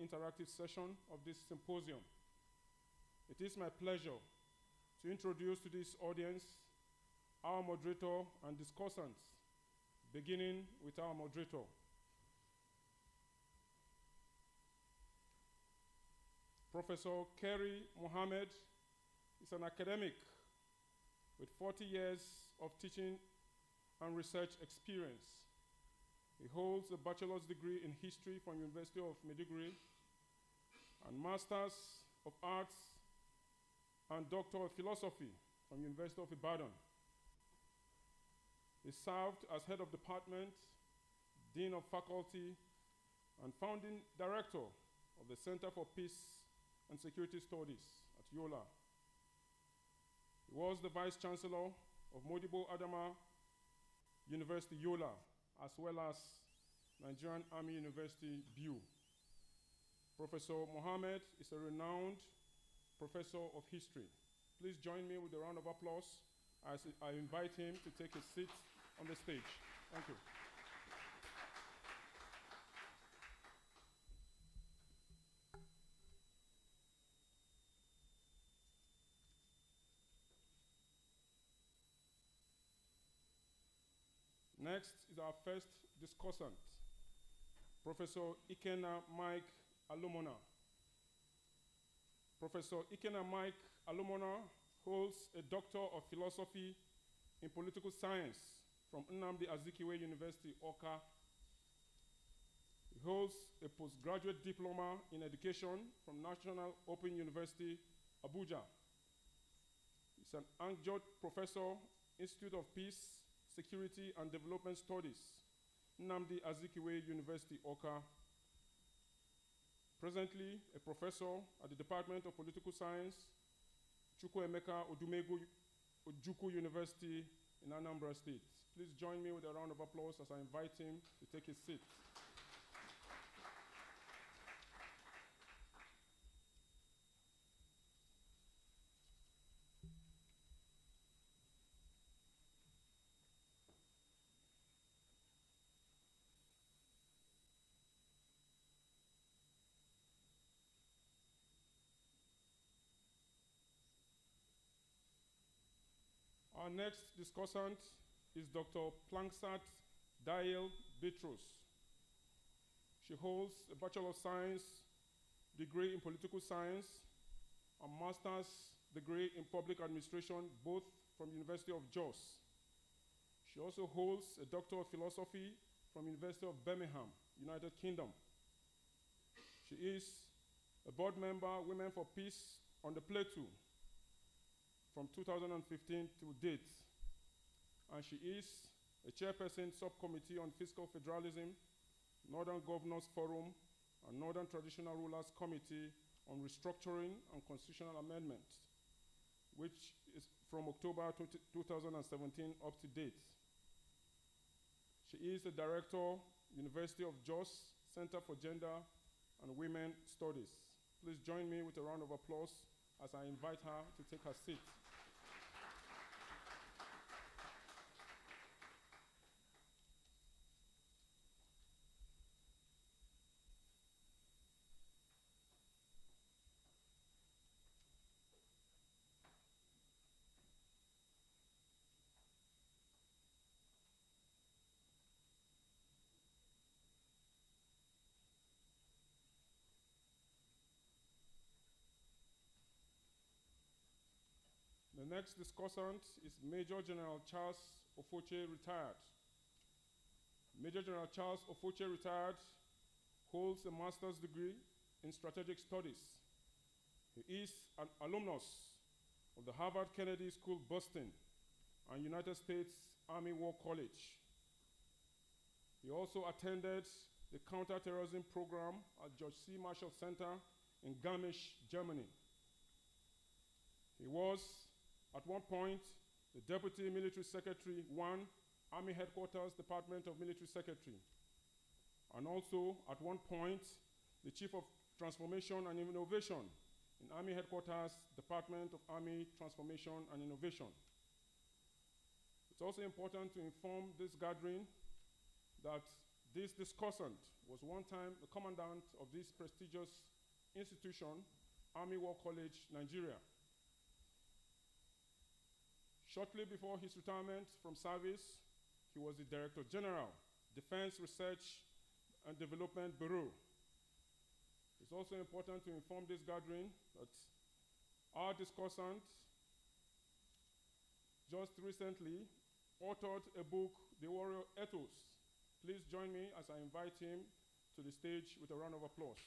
interactive session of this symposium. It is my pleasure to introduce to this audience our moderator and discussants, beginning with our moderator. Professor Keri Mohammed is an academic with 40 years of teaching and research experience. He holds a bachelor's degree in history from University of Maiduguri and Masters of Arts and Doctor of Philosophy from University of Ibadan. He served as head of department, dean of faculty, and founding director of the Center for Peace and Security Studies at Yola. He was the vice chancellor of Modibo Adama University, Yola, as well as Nigerian Army University, BU. Professor Mohammed is a renowned professor of history. Please join me with a round of applause as I invite him to take a seat on the stage. Thank you. Next is our first discussant, Professor Ikena Mike Alumona. Professor Ikena Mike Alumona holds a Doctor of Philosophy in Political Science from Nnamdi Azikiwe University, Awka. He holds a postgraduate diploma in education from National Open University, Abuja. He's an adjunct professor, Institute of Peace, Security and Development Studies, Nnamdi Azikiwe University, Awka. Presently, a professor at the Department of Political Science, Chukwuemeka Odumegwu Ojukwu University in Anambra State. Please join me with a round of applause as I invite him to take his seat. Our next discussant is Dr. Planksat Dael Bitrus. She holds a Bachelor of Science degree in Political Science, a Master's degree in Public Administration, both from University of Jos. She also holds a Doctor of Philosophy from University of Birmingham, United Kingdom. She is a board member, Women for Peace on the Plateau, from 2015 to date. And she is a chairperson subcommittee on fiscal federalism, Northern Governors Forum, and Northern Traditional Rulers Committee on restructuring and constitutional amendment, which is from October 2017 up to date. She is the director, University of Jos Center for Gender and Women Studies. Please join me with a round of applause as I invite her to take her seat. The next discussant is Major General Charles Ofoche, retired. Major General Charles Ofoche, retired, holds a master's degree in strategic studies. He is an alumnus of the Harvard Kennedy School, Boston, and United States Army War College. He also attended the counterterrorism program at George C. Marshall Center in Garmisch, Germany. He was, at one point, the Deputy Military Secretary, 1, Army Headquarters, Department of Military Secretary, and also, at one point, the Chief of Transformation and Innovation in Army Headquarters, Department of Army Transformation and Innovation. It's also important to inform this gathering that this discussant was one time the commandant of this prestigious institution, Army War College, Nigeria. Shortly before his retirement from service, he was the Director General, Defense Research and Development Bureau. It's also important to inform this gathering that our discussant just recently authored a book, The Warrior Ethos. Please join me as I invite him to the stage with a round of applause.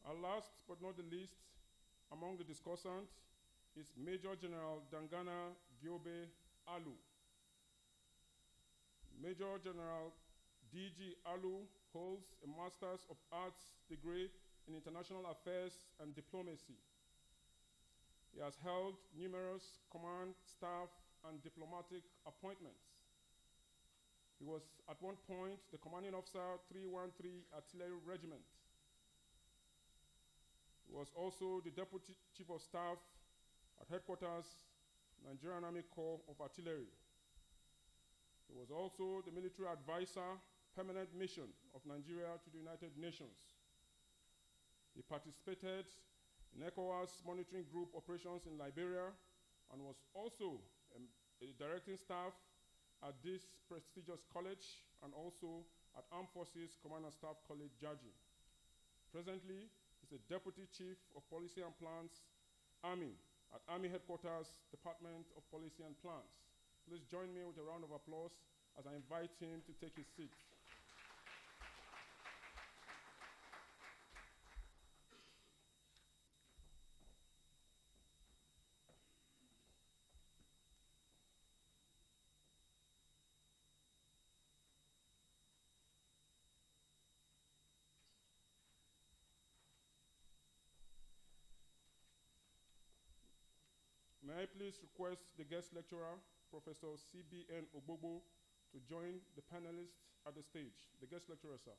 And last but not the least, among the discussants is Major General Dangana Gyobe Alu. Major General D.G. Alu holds a Master's of Arts degree in International Affairs and Diplomacy. He has held numerous command, staff, and diplomatic appointments. He was at one point the commanding officer, 313 Artillery Regiment. He was also the Deputy Chief of Staff at Headquarters, Nigerian Army Corps of Artillery. He was also the Military Advisor, Permanent Mission of Nigeria to the United Nations. He participated in ECOWAS Monitoring Group operations in Liberia and was also a directing staff at this prestigious college and also at Armed Forces Command and Staff College, Jaji. Presently, he's a Deputy Chief of Policy and Plans, Army, at Army Headquarters, Department of Policy and Plans. Please join me with a round of applause as I invite him to take his seat. May I please request the guest lecturer, Professor C.B.N. Ogbobo, to join the panelists at the stage. The guest lecturer, sir.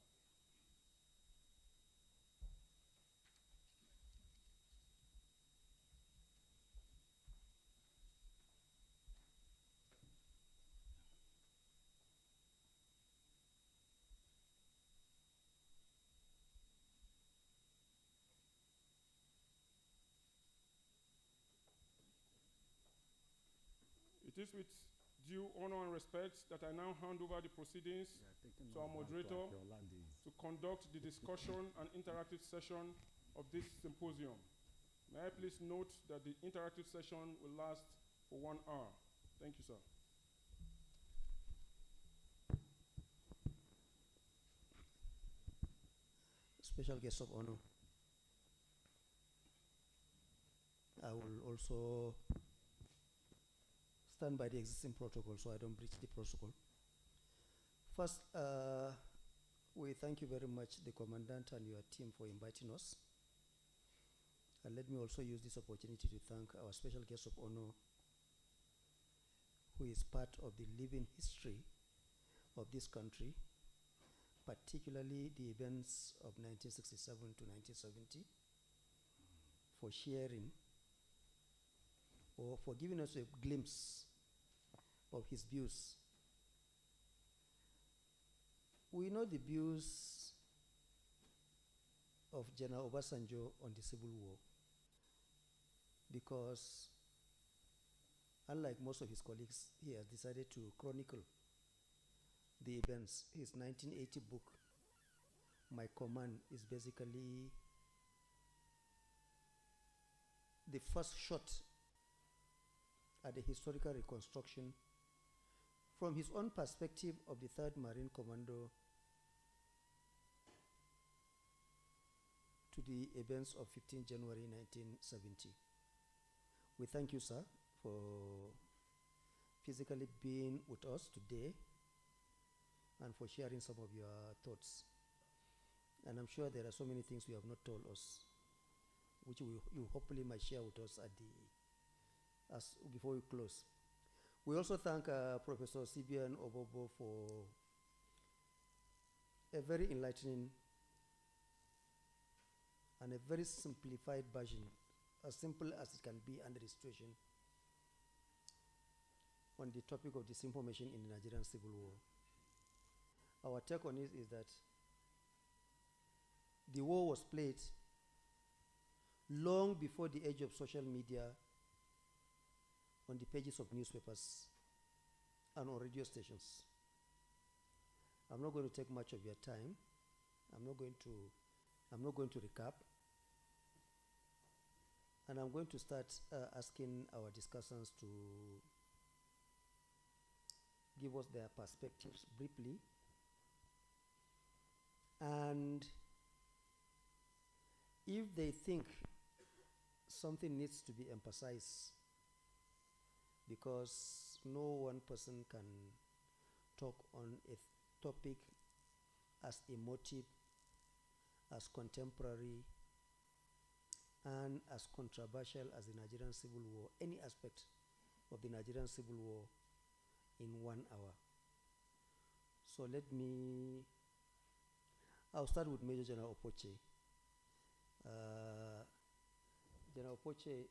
It is with due honor and respect that I now hand over the proceedings to our moderator to conduct the discussion and interactive session of this symposium. May I please note that the interactive session will last for 1 hour. Thank you, sir. Special guest of honor. I will also stand by the existing protocol so I don't breach the protocol. First, we thank you very much, the Commandant and your team, for inviting us. And let me also use this opportunity to thank our special guest of honor, who is part of the living history of this country, particularly the events of 1967 to 1970, for sharing or for giving us a glimpse of his views. We know the views of General Obasanjo on the Civil War because, unlike most of his colleagues, he has decided to chronicle the events. His 1980 book, My Command, is basically the first shot at the historical reconstruction from his own perspective of the 3rd Marine Commando to the events of 15 January 1970. We thank you, sir, for physically being with us today and for sharing some of your thoughts. And I'm sure there are so many things you have not told us, which you hopefully might share with us at before we close. We also thank Professor Sibian Obobo for a very enlightening and a very simplified version, as simple as it can be under the situation, on the topic of disinformation in the Nigerian Civil War. Our take on it is that the war was played long before the age of social media on the pages of newspapers and on radio stations. I'm not going to take much of your time. I'm not going to recap. And I'm going to start asking our discussants to give us their perspectives briefly. And if they think something needs to be emphasized, because no one person can talk on a topic as emotive, as contemporary, and as controversial as the Nigerian Civil War, any aspect of the Nigerian Civil War, in 1 hour. So I'll start with Major General Opoche. General Opoche,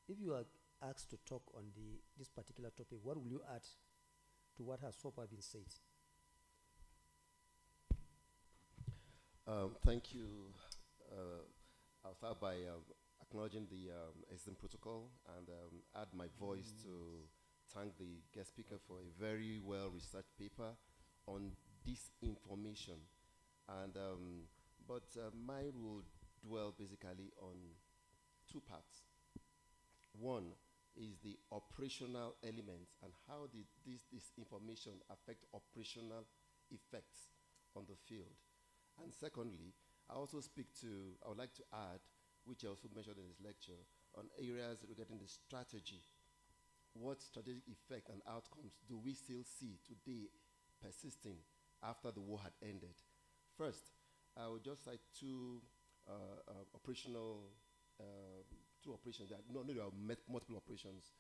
if you are asked to talk on this particular topic, what will you add to what has so far been said? Thank you. I'll start by acknowledging the existing protocol and add my voice to thank the guest speaker for a very well-researched paper on disinformation. And but mine will dwell basically on 2 parts. One is the operational elements and how did this information affect operational effects on the field. And secondly, I would like to add, which I also mentioned in this lecture, on areas regarding the strategy. What strategic effect and outcomes do we still see today persisting after the war had ended? First, I would just cite 2 operations. There are multiple operations,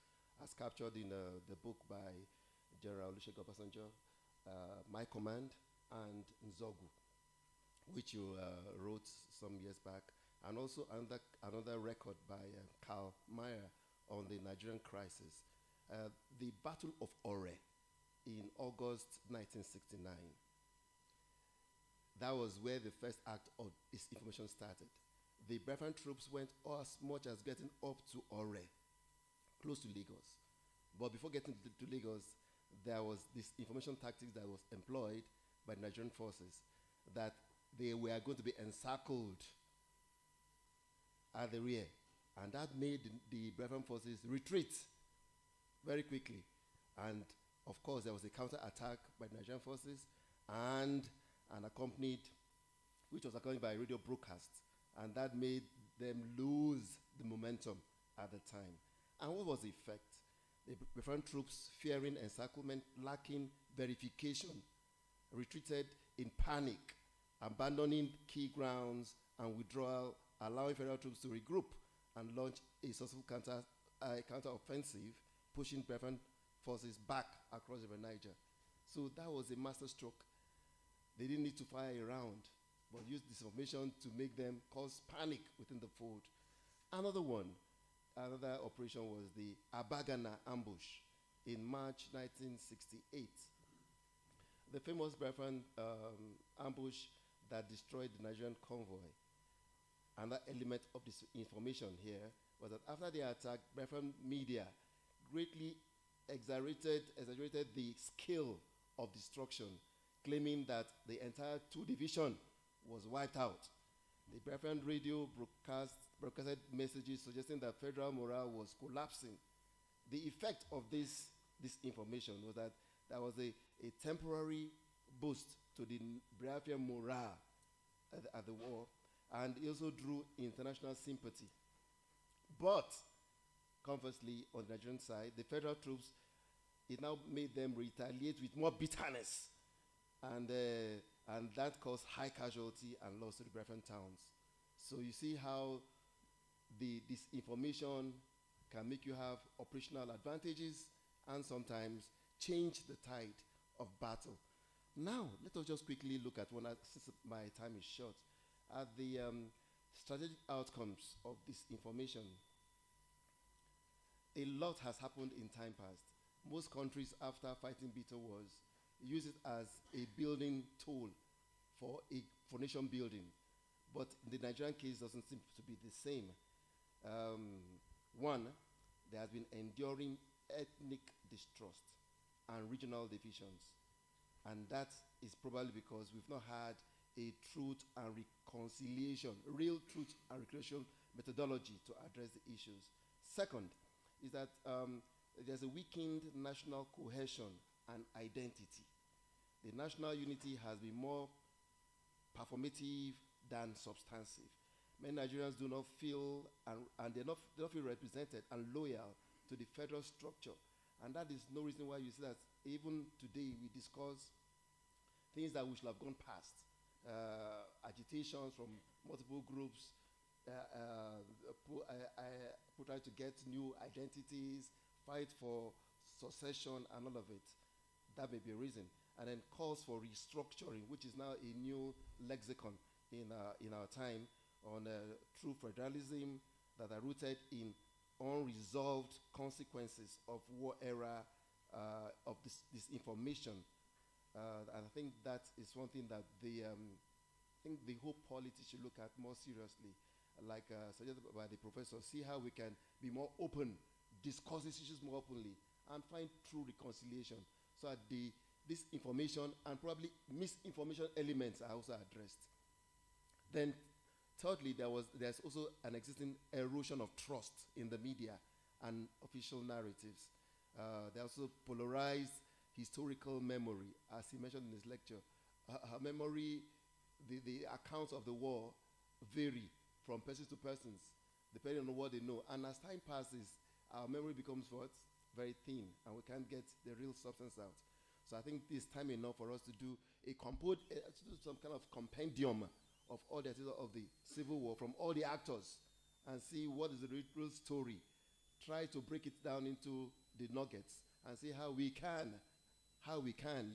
as captured in the book by General Olusegun Obasanjo, My Command, and Nzogu, which you wrote some years back, and also another record by Karl Mayer on the Nigerian crisis, the Battle of Ore in August 1969. That was where the first act of disinformation started. The Biafran troops went as much as getting up to Ore, close to Lagos. But before getting to Lagos, there was this information tactics that was employed by Nigerian forces, that they were going to be encircled at the rear. And that made the Biafran forces retreat very quickly. And of course, there was a counter-attack by Nigerian forces which was accompanied by radio broadcasts. And that made them lose the momentum at the time. And what was the effect? The Biafran troops, fearing encirclement, lacking verification, retreated in panic, abandoning key grounds and withdrawal, allowing federal troops to regroup and launch a successful counter-offensive, pushing Biafran forces back across the River Niger. So that was a masterstroke. They didn't need to fire a round, but used disinformation to make them cause panic within the fold. Another operation was the Abagana ambush in March 1968. The famous Biafran ambush that destroyed the Nigerian convoy. Another element of this information here was that after the attack, Biafran media greatly exaggerated the scale of destruction, claiming that the entire 2 division was wiped out. The Biafran radio broadcasted messages suggesting that federal morale was collapsing. The effect of this information was that there was a temporary boost to the Biafran morale at the war, and it also drew international sympathy. But conversely, on the Nigerian side, the federal troops, it now made them retaliate with more bitterness, and that caused high casualty and loss to the Biafran towns. So you see how this information can make you have operational advantages and sometimes change the tide of battle. Now, let us just quickly look at one, since my time is short, at the strategic outcomes of this information. A lot has happened in time past. Most countries, after fighting bitter wars, use it as a building tool for nation building. But the Nigerian case doesn't seem to be the same. One, there has been enduring ethnic distrust and regional divisions. And that is probably because we've not had a truth and reconciliation, real truth and reconciliation methodology to address the issues. Second is that there's a weakened national cohesion and identity. The national unity has been more performative than substantive. Many Nigerians do not feel, and they don't feel represented and loyal to the federal structure. And that is no reason why you see that even today we discuss things that we should have gone past. Agitations from multiple groups, try to get new identities, fight for succession and all of it. That may be a reason. And then calls for restructuring, which is now a new lexicon in our time, on true federalism that are rooted in unresolved consequences of war era of this information. And I think that is one thing that I think the whole polity should look at more seriously, like suggested by the professor. See how we can be more open, discuss these issues more openly, and find true reconciliation, so that this information and probably misinformation elements are also addressed. Then, thirdly, there's also an existing erosion of trust in the media and official narratives. They also polarized historical memory, as he mentioned in his lecture. Her memory, the accounts of the war vary from persons to persons, depending on what they know. And as time passes, our memory becomes what? Very thin, and we can't get the real substance out. So I think it's time enough for us to do some kind of compendium of all the activities of the Civil War from all the actors, and see what is the real story. Try to break it down into the nuggets and see how we can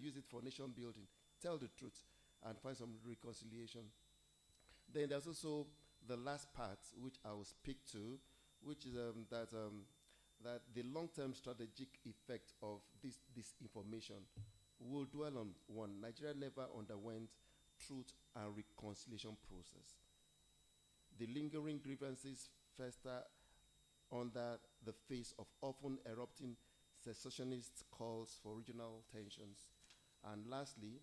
use it for nation building, tell the truth, and find some reconciliation. Then there's also the last part, which I will speak to, which is that the long-term strategic effect of this information. We'll dwell on one. Nigeria never underwent truth and reconciliation process. The lingering grievances fester under the face of often erupting secessionist calls for regional tensions. And lastly,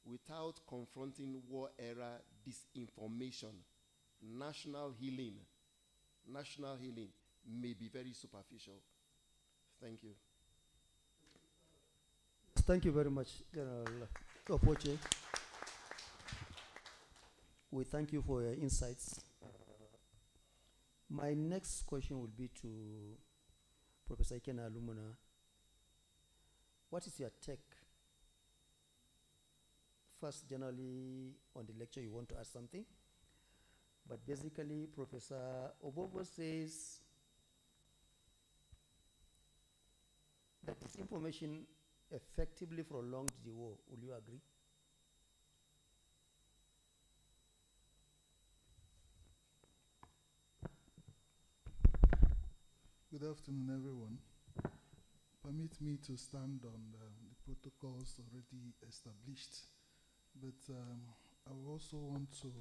without confronting war-era disinformation, national healing may be very superficial. Thank you. Thank you very much, General Opoche. We thank you for your insights. My next question will be to Professor Awcn Alumuna. What is your take? First, generally, on the lecture, you want to ask something. But basically, Professor Obobo says that this information effectively prolonged the war. Will you agree? Good afternoon, everyone. Permit me to stand on the protocols already established, but I also want to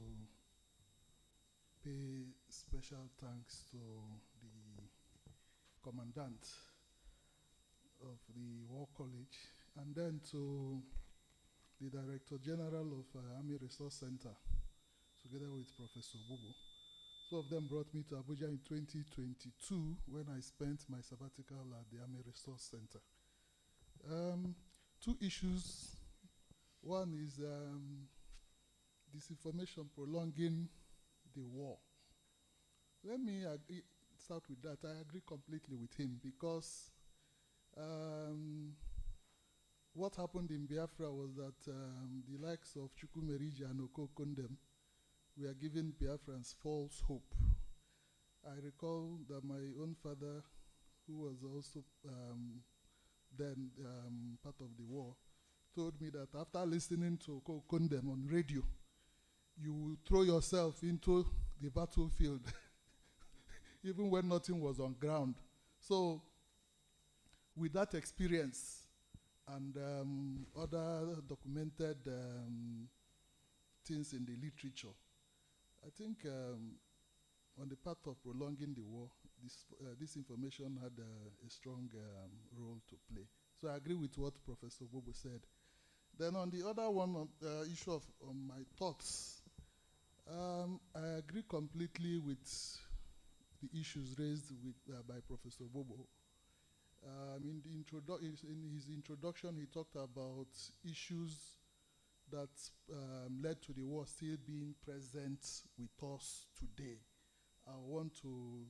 pay special thanks to the Commandant of the War College, and then to the Director General of Army Resource Center, together with Professor Bubu. Two of them brought me to Abuja in 2022 when I spent my sabbatical at the Army Resource Center. Two issues. One is disinformation prolonging the war. Let me start with that. I agree completely with him, because what happened in Biafra was that the likes of Chukwumeriji and Okokondem were giving Biafrans false hope. I recall that my own father who was also then part of the war, told me that after listening to Kondem on radio, you throw yourself into the battlefield even when nothing was on ground. So with that experience and other documented things in the literature, I think on the part of prolonging the war, this information had a strong role to play. So I agree with what Professor Bobo said. Then on the other one, on the issue of my thoughts, I agree completely with the issues raised with, by Professor Bobo. In his introduction, he talked about issues that led to the war still being present with us today. I want to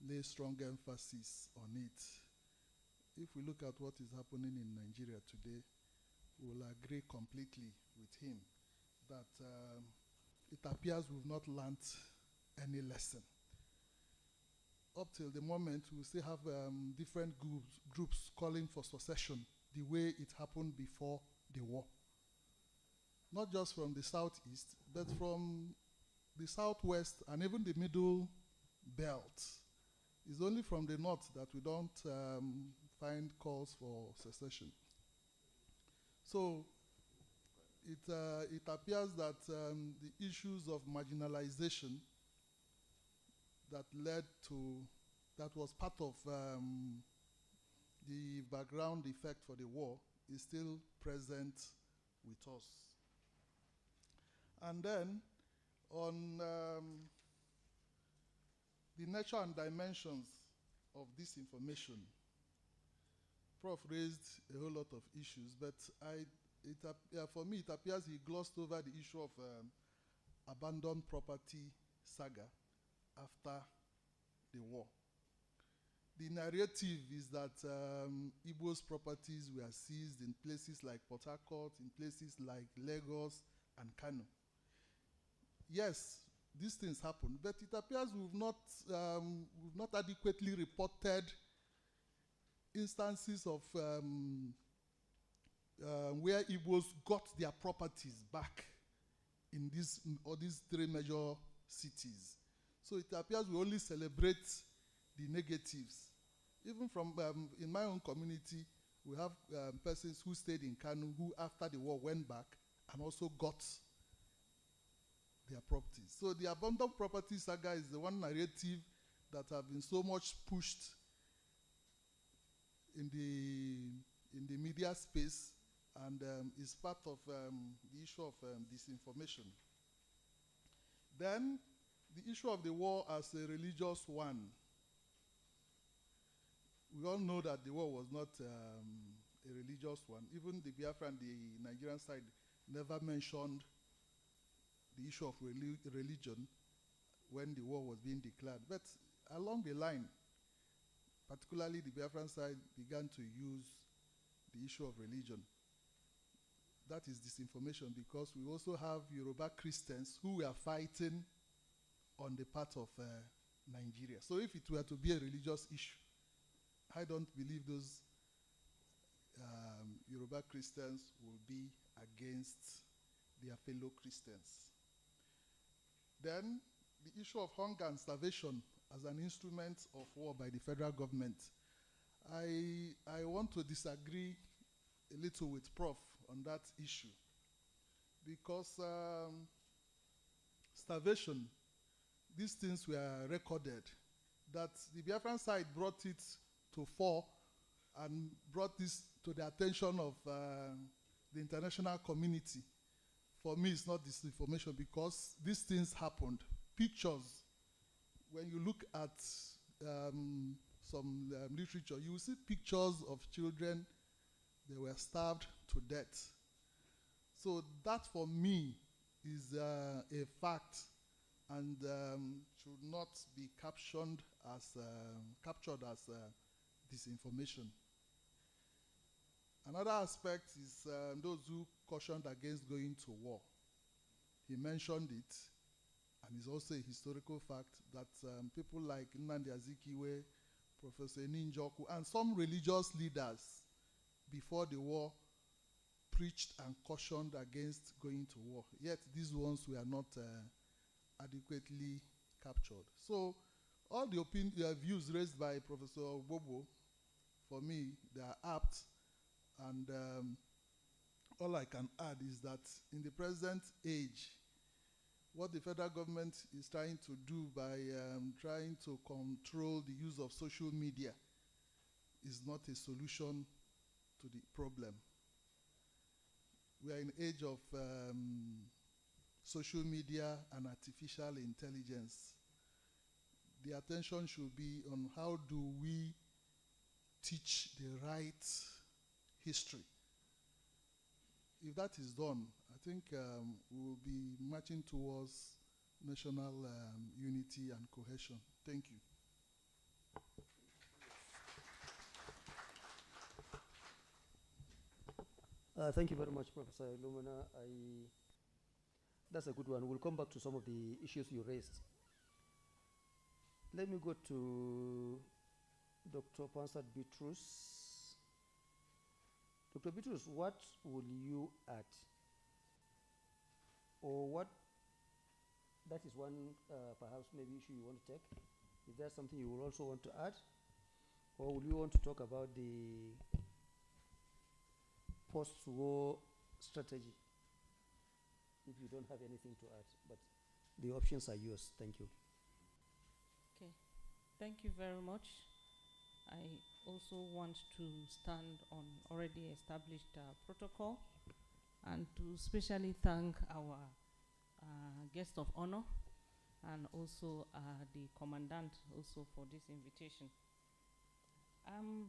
lay strong emphasis on it. If we look at what is happening in Nigeria today, we will agree completely with him that it appears we've not learned any lesson. Up till the moment, we still have different groups calling for secession the way it happened before the war. Not just from the southeast, but from the southwest and even the middle belt. It's only from the north that we don't find calls for secession. So it appears that the issues of marginalization that was part of the background effect for the war is still present with us. And then on the nature and dimensions of this information, Prof raised a whole lot of issues, but for me it appears he glossed over the issue of abandoned property saga after the war. The narrative is that Igbo's properties were seized in places like Port Harcourt, in places like Lagos and Kano. Yes, these things happen, but it appears we've not adequately reported instances of where Igbos got their properties back in these three major cities. So it appears we only celebrate the negatives. Even from, in my own community, we have persons who stayed in Kano who after the war went back and also got their properties. So the abandoned property saga is the one narrative that have been so much pushed in the media space and is part of the issue of disinformation. Then the issue of the war as a religious one. We all know that the war was not a religious one. Even the Biafra and the Nigerian side never mentioned the issue of religion when the war was being declared. But along the line, particularly the Biafran side began to use the issue of religion. That is disinformation because we also have Yoruba Christians who were fighting on the part of Nigeria. So if it were to be a religious issue, I don't believe those Yoruba Christians will be against their fellow Christians. Then the issue of hunger and starvation as an instrument of war by the federal government. I want to disagree a little with Prof on that issue because starvation, these things were recorded, that the Biafran side brought it to fore and brought this to the attention of the international community. For me, it's not disinformation because these things happened. Pictures, when you look at some literature, you will see pictures of children, they were starved to death. So that for me is a fact and should not be captured as disinformation. Another aspect is those who cautioned against going to war. He mentioned it, and it's also a historical fact that people like Nnamdi Azikiwe, Professor Ninjoku, and some religious leaders before the war preached and cautioned against going to war. Yet these ones were not adequately captured. So all the views raised by Professor Bobo, for me, they are apt. And all I can add is that in the present age, what the federal government is trying to do by trying to control the use of social media is not a solution to the problem. We are in the age of social media and artificial intelligence. The attention should be on how do we teach the right history. If that is done, I think we will be marching towards national unity and cohesion. Thank you. Thank you very much, Professor Lumina. That's a good one. We'll come back to some of the issues you raised. Let me go to Dr. Pansat Bitrus. Dr. Bitrus, what will you add? Or what, that is one perhaps maybe issue you want to take. Is there something you will also want to add? Or will you want to talk about the post-war strategy? If you don't have anything to add, but the options are yours. Thank you. Okay, thank you very much. I also want to stand on already established protocol and to specially thank our guest of honor and also the commandant also for this invitation.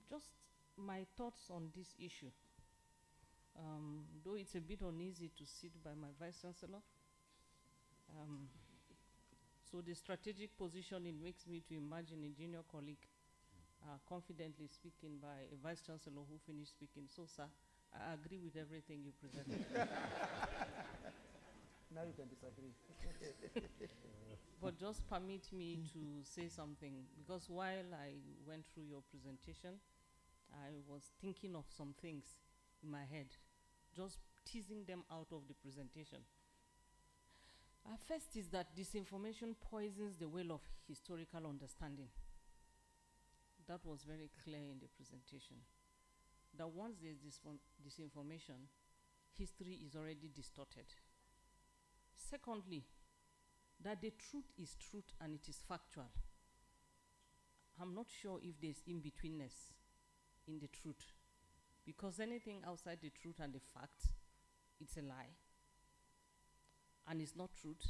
Just my thoughts on this issue. Though it's a bit uneasy to sit by my Vice Chancellor, so the strategic positioning makes me to imagine a junior colleague confidently speaking by a Vice Chancellor who finished speaking. So, sir, I agree with everything you presented. Now you can disagree. But just permit me to say something, because while I went through your presentation, I was thinking of some things in my head, just teasing them out of the presentation. First is that disinformation poisons the well of historical understanding. That was very clear in the presentation. That once there's disinformation, history is already distorted. Secondly, that the truth is truth and it is factual. I'm not sure if there's in-betweenness in the truth, because anything outside the truth and the fact, it's a lie, and it's not truth.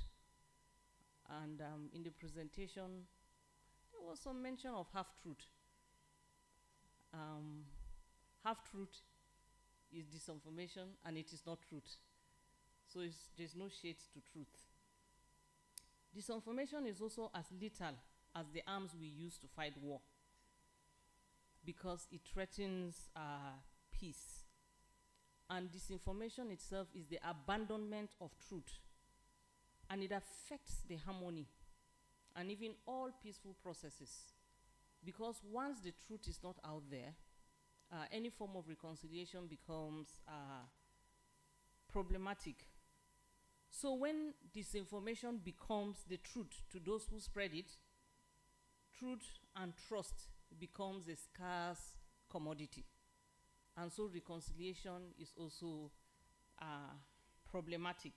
And in the presentation, there was some mention of half-truth. Half-truth is disinformation, and it is not truth. So there's no shades to truth. Disinformation is also as lethal as the arms we use to fight war, because it threatens peace. And disinformation itself is the abandonment of truth, and it affects the harmony and even all peaceful processes. Because once the truth is not out there, any form of reconciliation becomes problematic. So when disinformation becomes the truth to those who spread it, truth and trust becomes a scarce commodity. And so reconciliation is also problematic.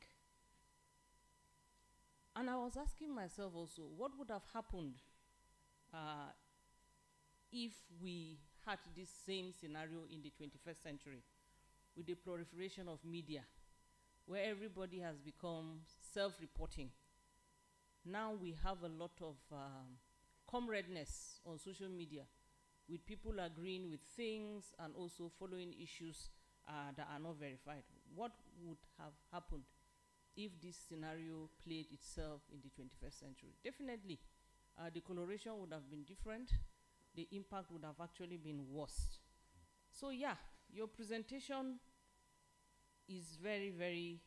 And I was asking myself also, what would have happened if we had this same scenario in the 21st century with the proliferation of media, where everybody has become self-reporting? Now we have a lot of comradeness on social media, with people agreeing with things and also following issues that are not verified. What would have happened if this scenario played itself in the 21st century? Definitely, the coloration would have been different. The impact would have actually been worse. So yeah, your presentation is very, very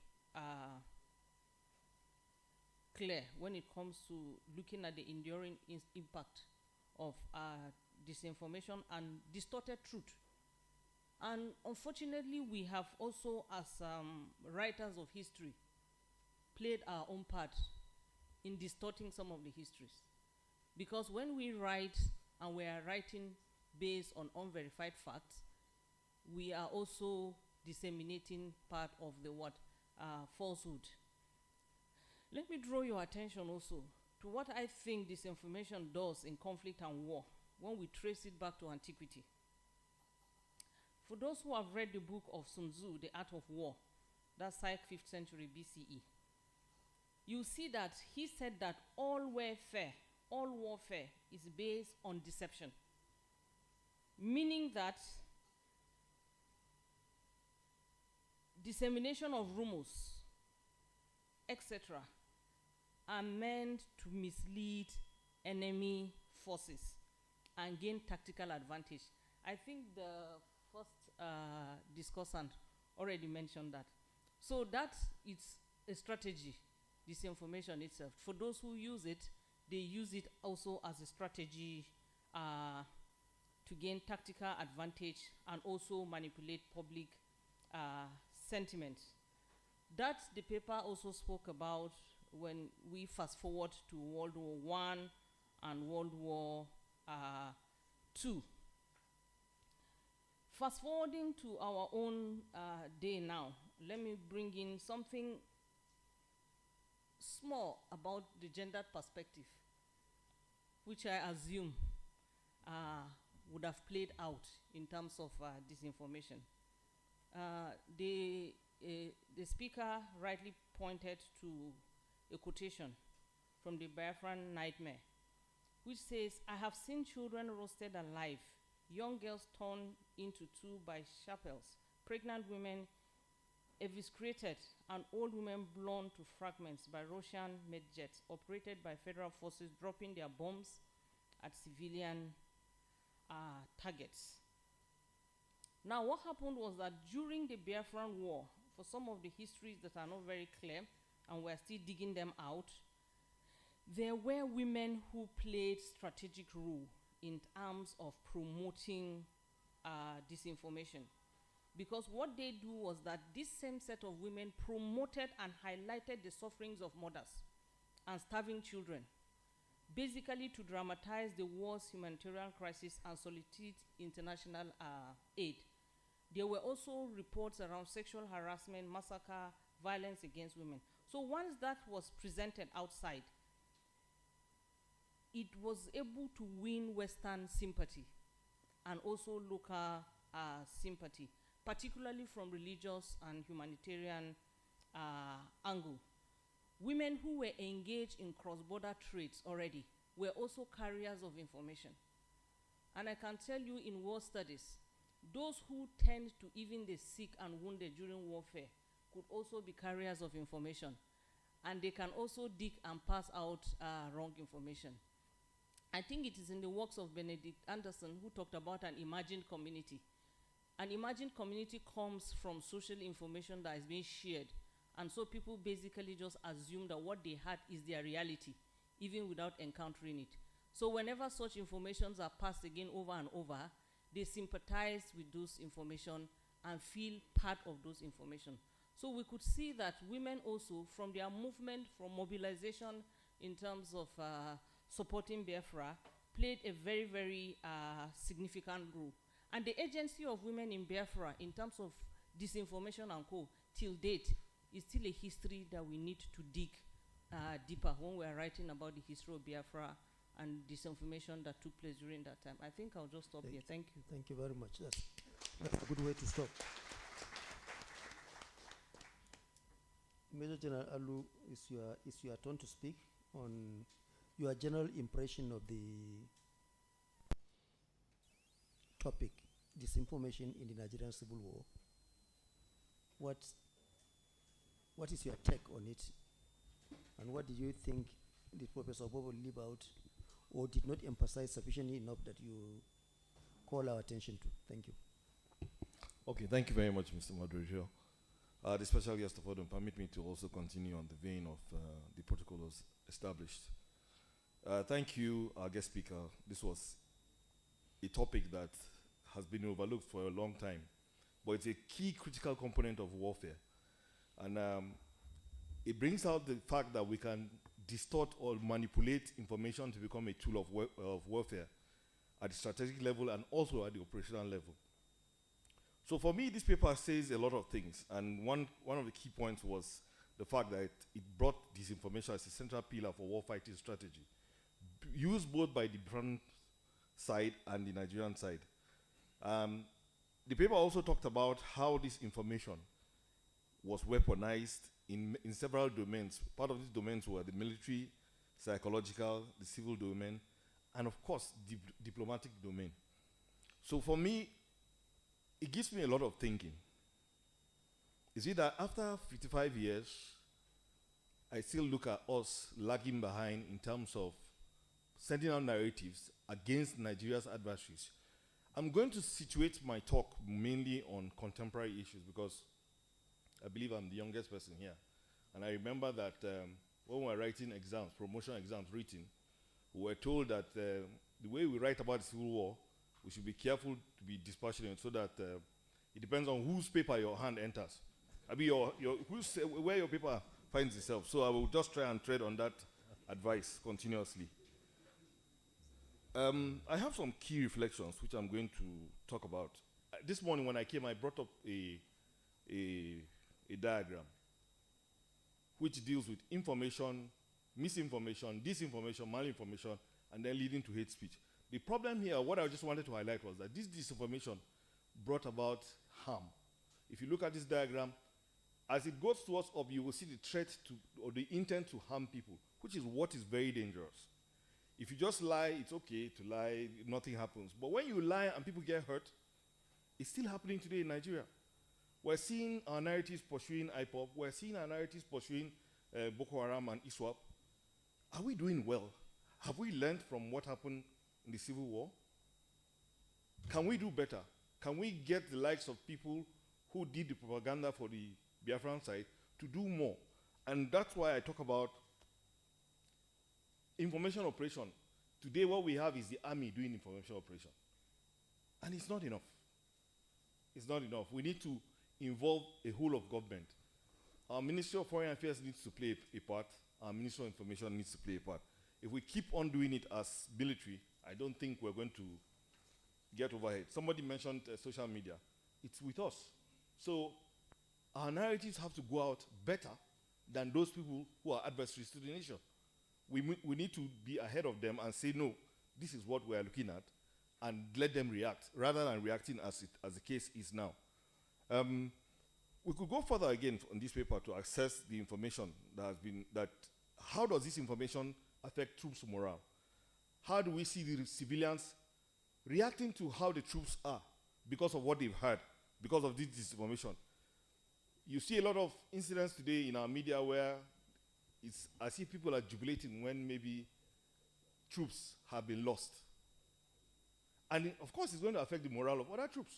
clear when it comes to looking at the enduring impact of disinformation and distorted truth. And unfortunately, we have also, as writers of history, played our own part in distorting some of the histories. Because when we write, and we are writing based on unverified facts, we are also disseminating part of the falsehood. Let me draw your attention also to what I think disinformation does in conflict and war when we trace it back to antiquity. For those who have read the book of Sun Tzu, The Art of War, that's like 5th century BCE, you see that he said that all warfare is based on deception. Meaning that dissemination of rumors, etc., are meant to mislead enemy forces and gain tactical advantage. I think the first discussant already mentioned that. So that is a strategy, disinformation itself. For those who use it, they use it also as a strategy to gain tactical advantage and also manipulate public sentiment. That the paper also spoke about when we fast forward to World War I and World War II. Fast forwarding to our own day now, let me bring in something small about the gendered perspective, which I assume would have played out in terms of disinformation. The speaker rightly pointed to a quotation from the Biafran Nightmare, which says, "I have seen children roasted alive, young girls torn into two by sharples, pregnant women eviscerated, and old women blown to fragments by Russian-made jets operated by federal forces dropping their bombs at civilian targets." Now, what happened was that during the Biafran War, for some of the histories that are not very clear, and we're still digging them out, there were women who played strategic role in terms of promoting disinformation. Because what they do was that this same set of women promoted and highlighted the sufferings of mothers and starving children, basically to dramatize the war's humanitarian crisis and solicit international aid. There were also reports around sexual harassment, massacre, violence against women. So once that was presented outside, it was able to win Western sympathy and also local sympathy, particularly from religious and humanitarian angle. Women who were engaged in cross-border trades already were also carriers of information. And I can tell you in war studies, those who tend to even the sick and wounded during warfare could also be carriers of information. And they can also dig and pass out wrong information. I think it is in the works of Benedict Anderson who talked about an imagined community. An imagined community comes from social information that is being shared. And so people basically just assume that what they had is their reality, even without encountering it. So whenever such informations are passed again over and over, they sympathize with those information and feel part of those information. So we could see that women also, from their movement, from mobilization in terms of supporting Biafra, played a very, very significant role. And the agency of women in Biafra in terms of disinformation and co, till date, is still a history that we need to dig deeper when we are writing about the history of Biafra and disinformation that took place during that time. I think I'll just stop here. Thank you. Thank you very much. That's a good way to stop. Major General Alu, it's your turn to speak on your general impression of the topic, disinformation in the Nigerian Civil War. What is your take on it? And what do you think the Professor Bobo leave out or did not emphasize sufficiently enough that you call our attention to? Thank you. Okay, thank you very much, Mr. Moderator. The special guest of honor, permit me to also continue on the vein of the protocols established. Thank you, our guest speaker. This was a topic that has been overlooked for a long time, but it's a key critical component of warfare. And it brings out the fact that we can distort or manipulate information to become a tool of warfare at the strategic level and also at the operational level. So for me, this paper says a lot of things, and one of the key points was the fact that it brought disinformation as a central pillar for warfighting strategy, used both by the Biafran side and the Nigerian side. The paper also talked about how this information was weaponized in several domains. Part of these domains were the military, psychological, the civil domain, and of course, diplomatic domain. So for me, it gives me a lot of thinking. Is it that after 55 years, I still look at us lagging behind in terms of sending out narratives against Nigeria's adversaries? I'm going to situate my talk mainly on contemporary issues because I believe I'm the youngest person here. And I remember that when we were writing exams, promotion exams written, we were told that the way we write about the Civil War, we should be careful to be dispassionate so that it depends on whose paper your hand enters. I mean, where your paper finds itself. So I will just try and tread on that advice continuously. I have some key reflections which I'm going to talk about. This morning when I came, I brought up a diagram which deals with information, misinformation, disinformation, malinformation, and then leading to hate speech. The problem here, what I just wanted to highlight was that this disinformation brought about harm. If you look at this diagram, as it goes towards up, you will see the threat to, or the intent to harm people, which is what is very dangerous. If you just lie, it's okay to lie, nothing happens. But when you lie and people get hurt, it's still happening today in Nigeria. We're seeing our narratives pursuing IPOP. We're seeing our narratives pursuing Boko Haram and ISWAP. Are we doing well? Have we learned from what happened in the Civil War? Can we do better? Can we get the likes of people who did the propaganda for the Biafran side to do more? And that's why I talk about information operation. Today what we have is the army doing information operation. And it's not enough. It's not enough. We need to involve a whole of government. Our Ministry of Foreign Affairs needs to play a part. Our Ministry of Information needs to play a part. If we keep on doing it as military, I don't think we're going to get overhead. Somebody mentioned social media. It's with us. So our narratives have to go out better than those people who are adversaries to the nation. We need to be ahead of them and say, no, this is what we are looking at, and let them react, rather than reacting as the case is now. We could go further again on this paper to assess the information that has been, how does this information affect troops' morale? How do we see the civilians reacting to how the troops are because of what they've heard, because of this disinformation? You see a lot of incidents today in our media where it's as if people are jubilating when maybe troops have been lost. And of course, it's going to affect the morale of other troops.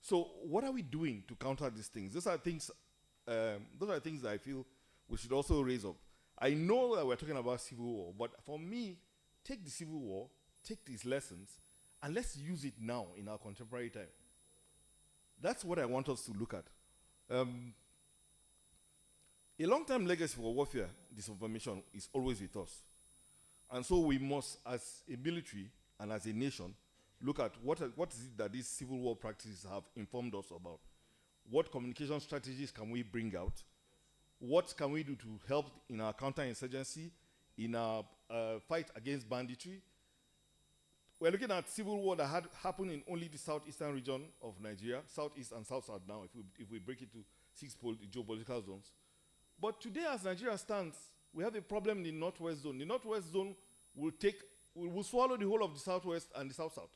So what are we doing to counter these things? Those are things that I feel we should also raise up. I know that we're talking about civil war, but for me, take the civil war, take these lessons, and let's use it now in our contemporary time. That's what I want us to look at. A long-time legacy for warfare, disinformation, is always with us. And so we must, as a military and as a nation, look at what is it that these civil war practices have informed us about. What communication strategies can we bring out? What can we do to help in our counterinsurgency, in our fight against banditry? We're looking at civil war that had happened in only the southeastern region of Nigeria, southeast and south-south now, if we break it to 6 geopolitical zones. But today, as Nigeria stands, we have a problem in the northwest zone. The northwest zone will swallow the whole of the southwest and the south-south.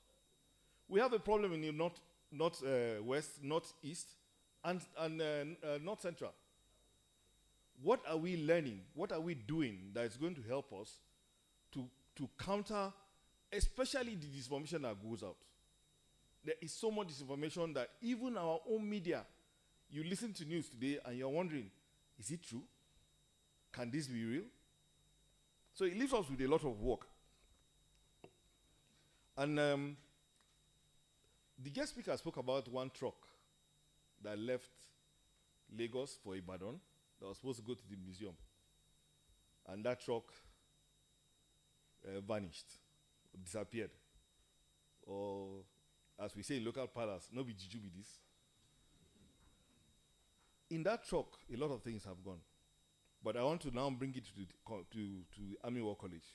We have a problem in the northwest, northeast, and north-central. What are we learning? What are we doing that is going to help us to counter, especially the disinformation that goes out? There is so much disinformation that even our own media, you listen to news today and you're wondering, is it true? Can this be real? So it leaves us with a lot of work. And the guest speaker spoke about one truck that left Lagos for Ibadan that was supposed to go to the museum. And that truck vanished, disappeared. Or, as we say in local parlance, no be juju be this. In that truck, a lot of things have gone. But I want to now bring it to the Army War College.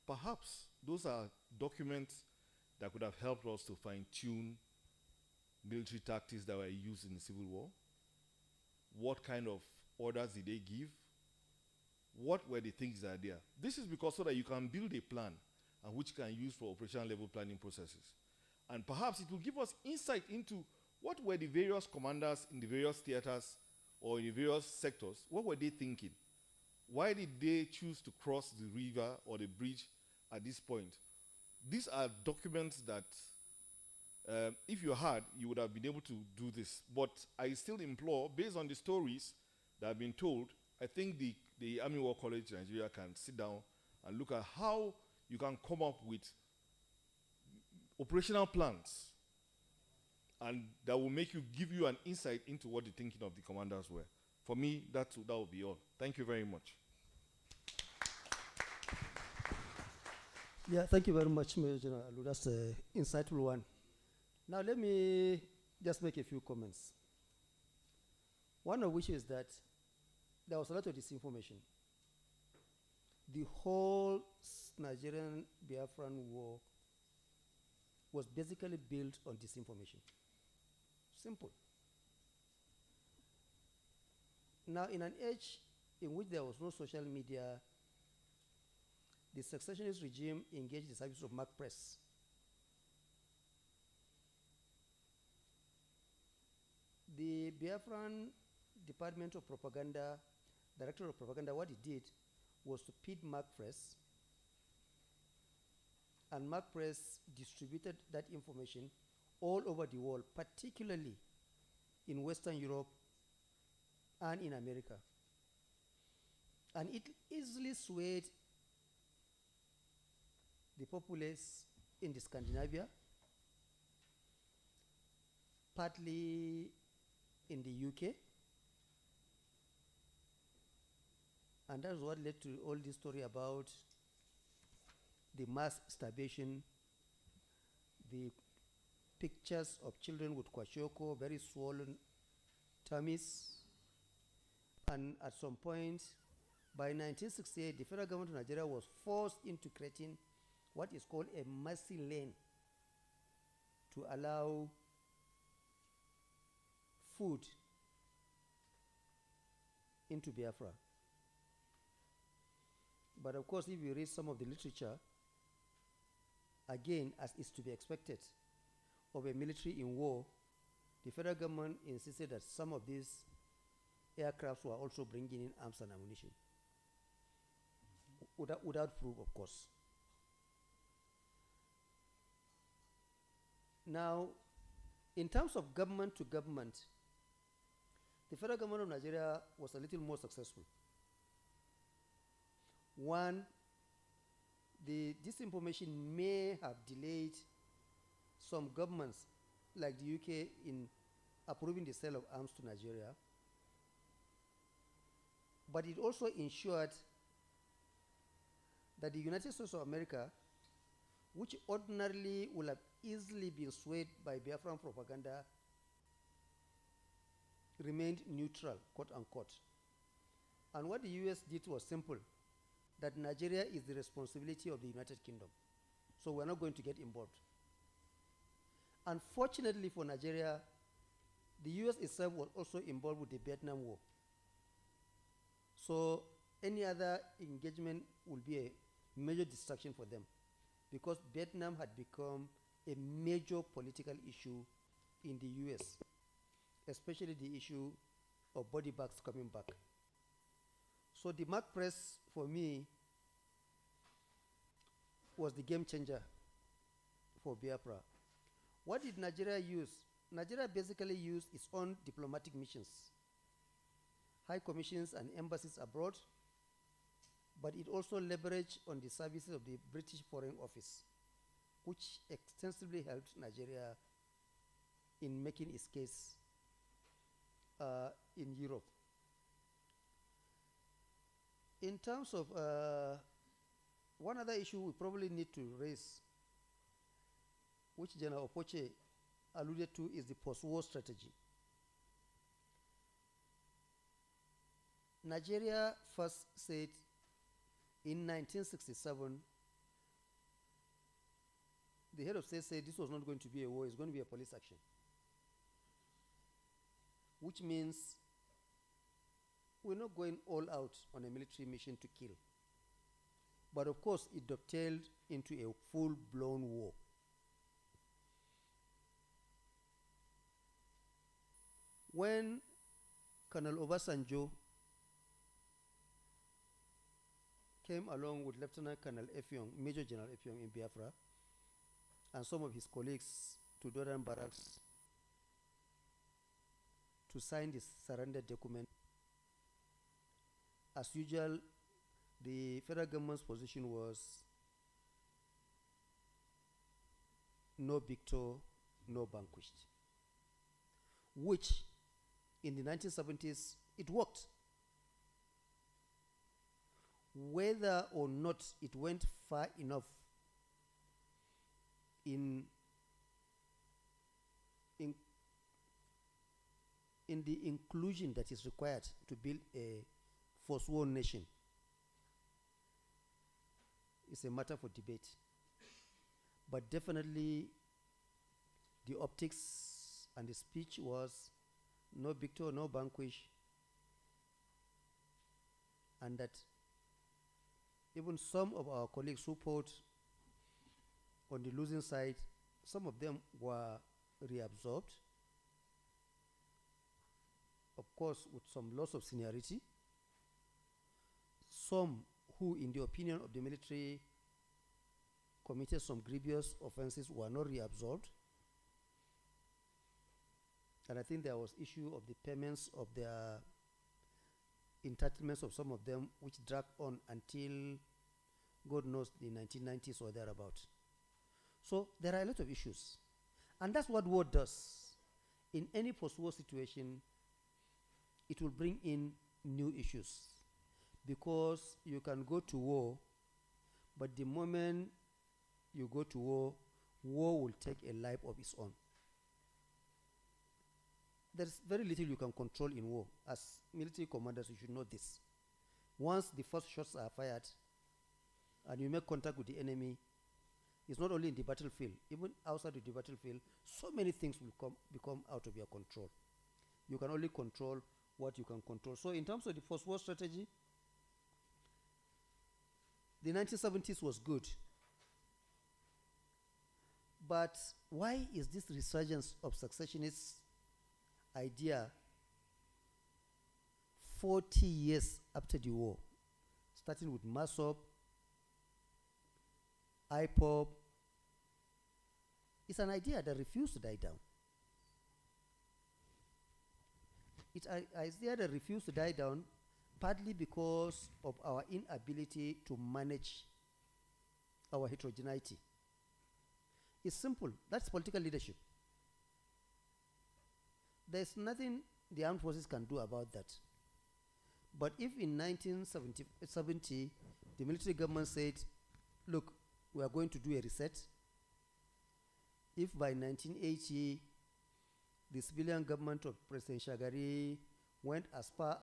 Perhaps those are documents that could have helped us to fine-tune military tactics that were used in the Civil War. What kind of orders did they give? What were the things that are there? This is because so that you can build a plan and which you can use for operational level planning processes. And perhaps it will give us insight into what were the various commanders in the various theaters or in the various sectors, what were they thinking? Why did they choose to cross the river or the bridge at this point? These are documents that if you had, you would have been able to do this. But I still implore, based on the stories that have been told, I think the Army War College Nigeria can sit down and look at how you can come up with operational plans and that will give you an insight into what the thinking of the commanders were. For me, that will be all. Thank you very much. Yeah, thank you very much, Major General. That's an insightful one. Now let me just make a few comments. One of which is that there was a lot of disinformation. The whole Nigerian Biafran war was basically built on disinformation. Simple. Now, in an age in which there was no social media, the secessionist regime engaged the service of Mark Press. The Biafran Department of Propaganda, Director of Propaganda, what he did was to feed Mark Press, and Mark Press distributed that information all over the world, particularly in Western Europe and in America. And it easily swayed the populace in the Scandinavia, partly in the UK, and that's what led to all this story about the mass starvation, the pictures of children with kwashiorkor, very swollen tummies, and at some point, by 1968, the federal government of Nigeria was forced into creating what is called a mercy lane to allow food into Biafra. But of course, if you read some of the literature, again, as is to be expected of a military in war, the federal government insisted that some of these aircrafts were also bringing in arms and ammunition. Without proof, of course. Now, in terms of government to government, the federal government of Nigeria was a little more successful. One, the disinformation may have delayed some governments, like the UK, in approving the sale of arms to Nigeria, but it also ensured that the United States of America, which ordinarily would have easily been swayed by Biafran propaganda, remained neutral, quote unquote. And what the US did was simple, that Nigeria is the responsibility of the United Kingdom. So we're not going to get involved. Unfortunately for Nigeria, the US itself was also involved with the Vietnam War. So any other engagement will be a major distraction for them, because Vietnam had become a major political issue in the US, especially the issue of body bags coming back. So the Mark Press, for me, was the game changer for Biafra. What did Nigeria use? Nigeria basically used its own diplomatic missions, high commissions and embassies abroad, but it also leveraged on the services of the British Foreign Office. which extensively helped Nigeria in making its case in Europe. In terms of one other issue we probably need to raise, which General Opoche alluded to, is the post-war strategy. Nigeria first said in 1967, the head of state said this was not going to be a war, it's going to be a police action. Which means we're not going all out on a military mission to kill. But of course, it dovetailed into a full-blown war. When Colonel Obasanjo came along with Lieutenant Colonel Effiong, Major General Effiong in Biafra, and some of his colleagues to Doran Barracks to sign this surrender document, as usual, the federal government's position was no victor, no vanquished, which in the 1970s, it worked. Whether or not it went far enough in the inclusion that is required to build a forsworn nation is a matter for debate. But definitely the optics and the speech was no victor, no vanquish, and that even some of our colleagues who fought on the losing side, some of them were reabsorbed, of course with some loss of seniority. Some who, in the opinion of the military, committed some grievous offenses were not reabsorbed. And I think there was issue of the payments of their entitlements of some of them, which dragged on until God knows the 1990s or thereabout. So there are a lot of issues. And that's what war does. In any post-war situation, it will bring in new issues. Because you can go to war, but the moment you go to war, war will take a life of its own. There's very little you can control in war. As military commanders, you should know this. Once the first shots are fired and you make contact with the enemy, it's not only in the battlefield, even outside of the battlefield, so many things will become out of your control. You can only control what you can control. So in terms of the post-war strategy, the 1970s was good. But why is this resurgence of successionist idea 40 years after the war, starting with MASOP, IPOP? It's an idea that refused to die down. It's an idea that refused to die down partly because of our inability to manage our heterogeneity. It's simple. That's political leadership. There's nothing the armed forces can do about that. But if in 1970, the military government said, look, we are going to do a reset. If by 1980, the civilian government of President Shagari went as far